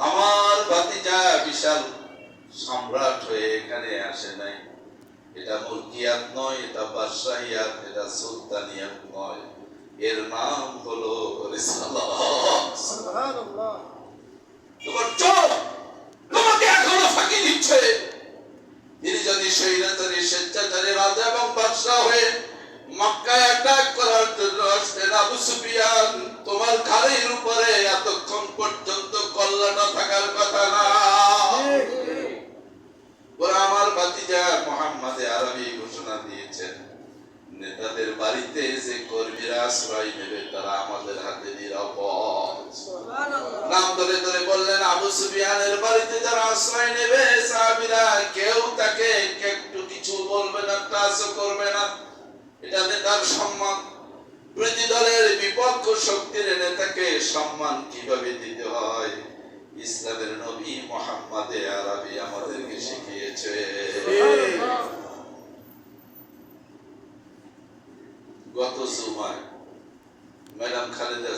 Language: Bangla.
আমার ভাতিজা বিশাল সম্রাট হয়ে এখানে আসে নাই। এটা মুলকিয়াত নয়, এটা বাদশাহিয়াত, এটা সুলতানিয়াত নয়, এর নাম হলো রিসালাত। সুবহানাল্লাহ। তোমার চোখ তোমাকে এখনো ফাঁকি দিচ্ছে। তিনি যদি স্বৈরাচারী স্বেচ্ছাচারী রাজা এবং বাদশাহ হয়ে মক্কায় অ্যাটাক করার জন্য আসতেন, আবু সুফিয়ান তোমার ঘাড়ের উপরে এতক্ষণ পর্যন্ত কল্যাণ থাকার কথা না। ওরা আমার ভাতিজা মুহাম্মদে আরবি ঘোষণা দিয়েছেন, নেতাদের বাড়িতে যে কর্মীরা আশ্রয় নেবে তারা আমাদের হাতে নিরাপদ। নাম ধরে ধরে বললেন, আবু সুফিয়ানের বাড়িতে যারা আশ্রয় নেবে সাহাবীরা কেউ তাকে একটু কিছু বলবে না, টাচও করবে না। এটা নেতার সম্মান। বিরোধী দলের বিপক্ষ শক্তির নেতাকে সম্মান কিভাবে দিতে হয় ইসলামের নবী মুহাম্মদে আরবি আমাদেরকে শিখিয়েছে। গত জুমায় ম্যাডাম খালেদা